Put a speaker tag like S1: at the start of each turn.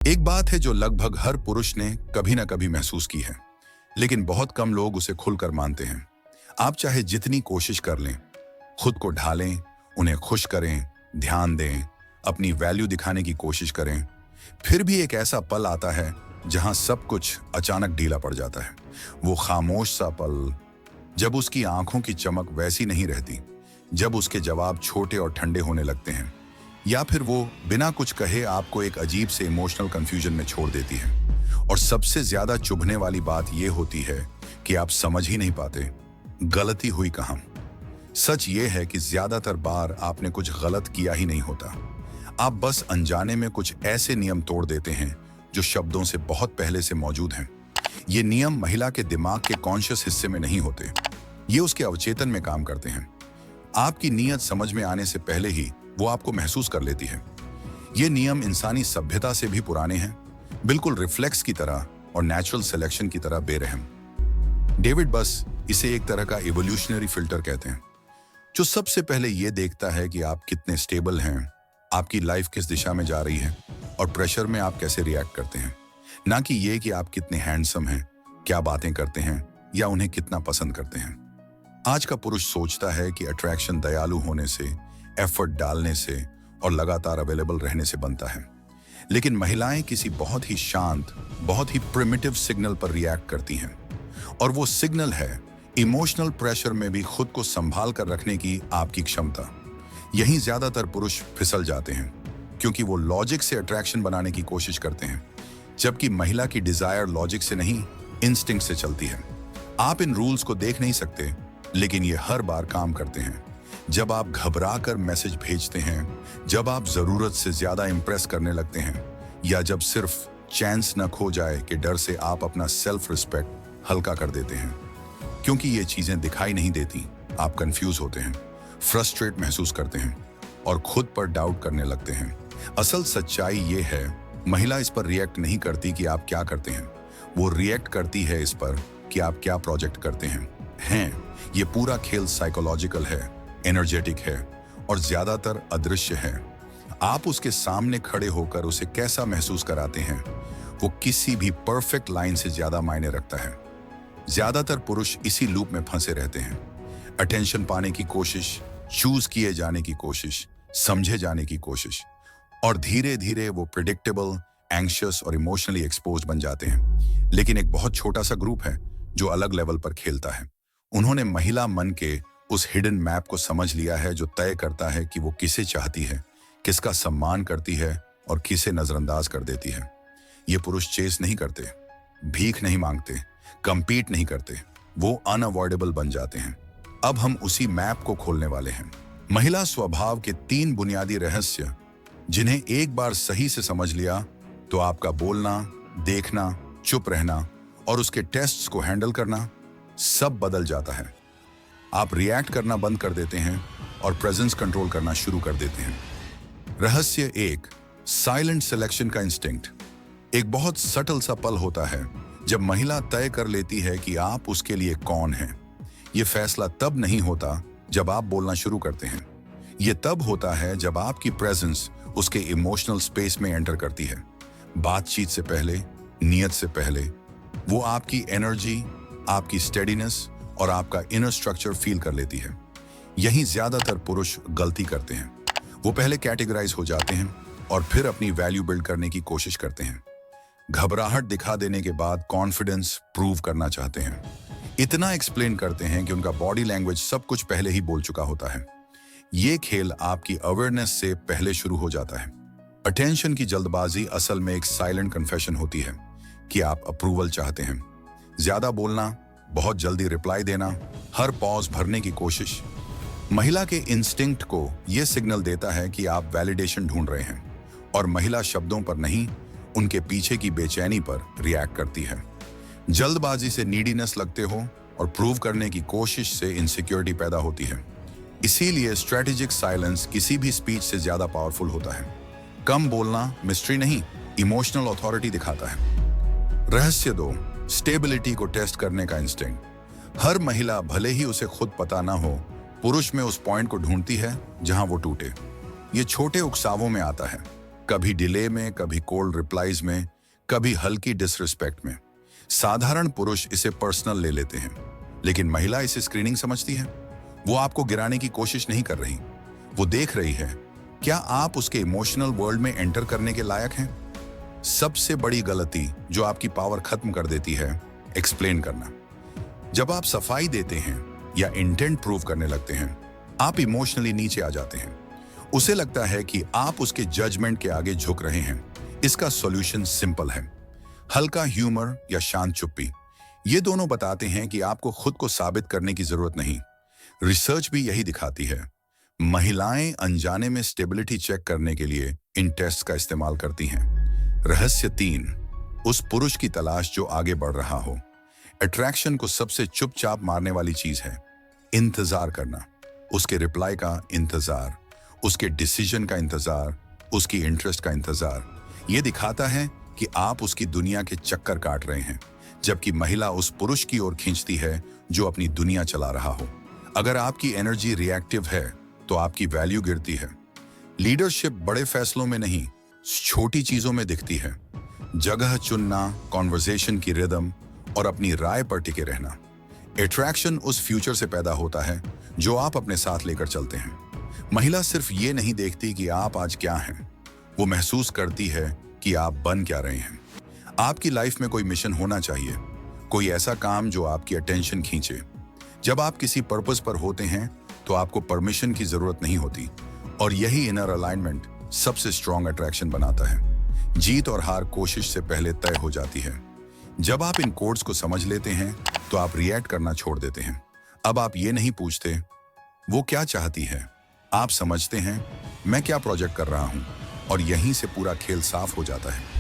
S1: एक बात है जो लगभग हर पुरुष ने कभी ना कभी महसूस की है, लेकिन बहुत कम लोग उसे खुलकर मानते हैं। आप चाहे जितनी कोशिश कर लें, खुद को ढालें, उन्हें खुश करें, ध्यान दें, अपनी वैल्यू दिखाने की कोशिश करें, फिर भी एक ऐसा पल आता है जहां सब कुछ अचानक ढीला पड़ जाता है। वो खामोश सा पल, जब उसकी आंखों की चमक वैसी नहीं रहती, जब उसके जवाब छोटे और ठंडे होने लगते हैं, या फिर वो बिना कुछ कहे आपको एक अजीब से इमोशनल कंफ्यूजन में छोड़ देती है। और सबसे ज्यादा चुभने वाली बात यह होती है कि आप समझ ही नहीं पाते गलती हुई कहां। सच ये है कि ज्यादातर बार आपने कुछ गलत किया ही नहीं होता। आप बस अनजाने में कुछ ऐसे नियम तोड़ देते हैं जो शब्दों से बहुत पहले से मौजूद हैं। ये नियम महिला के दिमाग के कॉन्शियस हिस्से में नहीं होते, ये उसके अवचेतन में काम करते हैं। आपकी नीयत समझ में आने से पहले ही वो आपको महसूस कर लेती है। ये नियम इंसानी सभ्यता से भी पुराने हैं, बिल्कुल रिफ्लेक्स की तरह और नेचुरल सिलेक्शन की तरह बेरहम। डेविड बस इसे एक तरह का इवोल्यूशनरी फिल्टर कहते हैं, जो सबसे पहले ये देखता है कि आप कितने स्टेबल हैं, आपकी लाइफ किस दिशा में जा रही है और प्रेशर में आप कैसे रिएक्ट करते हैं, ना कि ये कि आप कितने हैंडसम हैं, क्या बातें करते हैं या उन्हें कितना पसंद करते हैं। आज का पुरुष सोचता है कि अट्रैक्शन दयालु होने से, एफर्ट डालने से और लगातार अवेलेबल रहने से बनता है, लेकिन महिलाएं किसी बहुत ही शांत, बहुत ही प्रिमिटिव सिग्नल पर रिएक्ट करती हैं, और वो सिग्नल है इमोशनल प्रेशर में भी खुद को संभाल कर रखने की आपकी क्षमता। यहीं ज्यादातर पुरुष फिसल जाते हैं, क्योंकि वो लॉजिक से अट्रैक्शन बनाने की कोशिश करते हैं, जबकि महिला की डिजायर लॉजिक से नहीं, इंस्टिंक्ट से चलती है। आप इन रूल्स को देख नहीं सकते, लेकिन ये हर बार काम करते हैं। जब आप घबरा कर मैसेज भेजते हैं, जब आप जरूरत से ज्यादा इंप्रेस करने लगते हैं, या जब सिर्फ चांस न खो जाए कि डर से आप अपना सेल्फ रिस्पेक्ट हल्का कर देते हैं। क्योंकि ये चीजें दिखाई नहीं देती, आप कंफ्यूज होते हैं, फ्रस्ट्रेट महसूस करते हैं और खुद पर डाउट करने लगते हैं। असल सच्चाई ये है, महिला इस पर रिएक्ट नहीं करती कि आप क्या करते हैं, वो रिएक्ट करती है इस पर कि आप क्या प्रोजेक्ट करते हैं। ये पूरा खेल साइकोलॉजिकल है, एनर्जेटिक है और ज्यादातर अदृश्य है। आप उसके सामने खड़े होकर उसे कैसा महसूस कराते हैं, वो किसी भी परफेक्ट लाइन से ज्यादा मायने रखता है। ज्यादातर पुरुष इसी लूप में फंसे रहते हैं, अटेंशन पाने की कोशिश, चूज किए जाने की कोशिश, समझे जाने की कोशिश, और धीरे धीरे वो प्रिडिक्टेबल, एंग्शियस और इमोशनली एक्सपोज्ड बन जाते हैं। लेकिन एक बहुत छोटा सा ग्रुप है जो अलग लेवल पर खेलता है। उन्होंने महिला मन के उस हिडन मैप को समझ लिया है जो तय करता है कि वो किसे चाहती है, किसका सम्मान करती है और किसे नजरअंदाज कर देती है। ये पुरुष चेस नहीं करते, भीख नहीं मांगते, कंपीट नहीं करते, वो अनअवॉइडेबल बन जाते हैं। अब हम उसी मैप को खोलने वाले हैं। महिला स्वभाव के 3 बुनियादी रहस्य, जिन्हें एक बार सही से समझ लिया तो आपका बोलना, देखना, चुप रहना और उसके टेस्ट्स को हैंडल करना सब बदल जाता है। आप रिएक्ट करना बंद कर देते हैं और प्रेजेंस कंट्रोल करना शुरू कर देते हैं। रहस्य 1, साइलेंट सिलेक्शन का इंस्टिंक्ट। एक बहुत सटल सा पल होता है जब महिला तय कर लेती है कि आप उसके लिए कौन हैं। यह फैसला तब नहीं होता जब आप बोलना शुरू करते हैं, यह तब होता है जब आपकी प्रेजेंस उसके इमोशनल स्पेस में एंटर करती है। बातचीत से पहले, नियत से पहले, वो आपकी एनर्जी, आपकी स्टेडीनेस और आपका इनर स्ट्रक्चर फील कर लेती है। यहीं ज्यादातर पुरुष गलती करते हैं। वो पहले कैटेगराइज हो जाते हैं और फिर अपनी वैल्यू बिल्ड करने की कोशिश करते हैं। घबराहट दिखा देने के बाद कॉन्फिडेंस प्रूव करना चाहते हैं। इतना एक्सप्लेन करते हैं कि उनका बॉडी लैंग्वेज सब कुछ पहले ही बोल चुका होता है। ये खेल आपकी अवेयरनेस से पहले शुरू हो जाता है। अटेंशन की जल्दबाजी असल में एक साइलेंट कन्फेशन होती है कि आप अप्रूवल चाहते हैं। ज्यादा बोलना, बहुत जल्दी रिप्लाई देना, हर पॉज भरने की कोशिश। महिला के इंस्टिंक्ट को यह सिग्नल देता है कि आप वैलिडेशन ढूंढ रहे हैं, और महिला शब्दों पर नहीं, उनके पीछे की बेचैनी पर रिएक्ट करती है। जल्दबाजी से नीडीनेस लगते हो और प्रूव करने की कोशिश से इनसिक्योरिटी पैदा होती है। इसीलिए स्ट्रेटेजिक साइलेंस किसी भी स्पीच से ज्यादा पावरफुल होता है। कम बोलना मिस्ट्री नहीं, इमोशनल अथॉरिटी दिखाता है। रहस्य 2, स्टेबिलिटी को टेस्ट करने का इंस्टिंक्ट। हर महिला, भले ही उसे खुद पता ना हो, पुरुष में उस पॉइंट को ढूंढती है जहां वो टूटे। ये छोटे उकसावों में आता है, कभी डिले में, कभी कोल्ड रिप्लाईज में, कभी हल्की डिसरिस्पेक्ट में। साधारण पुरुष इसे पर्सनल ले लेते हैं, लेकिन महिला इसे स्क्रीनिंग समझती है। वो आपको गिराने की कोशिश नहीं कर रही, वो देख रही है क्या आप उसके इमोशनल वर्ल्ड में एंटर करने के लायक हैं। सबसे बड़ी गलती जो आपकी पावर खत्म कर देती है, एक्सप्लेन करना। जब आप सफाई देते हैं या इंटेंट प्रूव करने लगते हैं, आप इमोशनली नीचे आ जाते हैं। उसे लगता है कि आप उसके जजमेंट के आगे झुक रहे हैं। इसका सॉल्यूशन सिंपल है, हल्का ह्यूमर या शांत चुप्पी। ये दोनों बताते हैं कि आपको खुद को साबित करने की जरूरत नहीं। रिसर्च भी यही दिखाती है। महिलाएं अनजाने में स्टेबिलिटी चेक करने के लिए इन टेस्ट का इस्तेमाल करती हैं। रहस्य 3, उस पुरुष की तलाश जो आगे बढ़ रहा हो। अट्रैक्शन को सबसे चुपचाप मारने वाली चीज है इंतजार करना। उसके रिप्लाई का इंतजार, उसके डिसीजन का इंतजार, उसकी इंटरेस्ट का इंतजार। ये दिखाता है कि आप उसकी दुनिया के चक्कर काट रहे हैं, जबकि महिला उस पुरुष की ओर खींचती है जो अपनी दुनिया चला रहा हो। अगर आपकी एनर्जी रिएक्टिव है तो आपकी वैल्यू गिरती है। लीडरशिप बड़े फैसलों में नहीं, छोटी चीजों में दिखती है। जगह चुनना, कॉन्वर्सेशन की रिदम और अपनी राय पर टिके रहना। अट्रैक्शन उस फ्यूचर से पैदा होता है जो आप अपने साथ लेकर चलते हैं। महिला सिर्फ ये नहीं देखती कि आप आज क्या हैं, वो महसूस करती है कि आप बन क्या रहे हैं। आपकी लाइफ में कोई मिशन होना चाहिए, कोई ऐसा काम जो आपकी अटेंशन खींचे। जब आप किसी पर्पस पर होते हैं तो आपको परमिशन की जरूरत नहीं होती, और यही इनर अलाइनमेंट सबसे स्ट्रॉन्ग अट्रैक्शन बनाता है। जीत और हार कोशिश से पहले तय हो जाती है। जब आप इन कोड्स को समझ लेते हैं तो आप रिएक्ट करना छोड़ देते हैं। अब आप ये नहीं पूछते वो क्या चाहती है, आप समझते हैं मैं क्या प्रोजेक्ट कर रहा हूं, और यहीं से पूरा खेल साफ हो जाता है।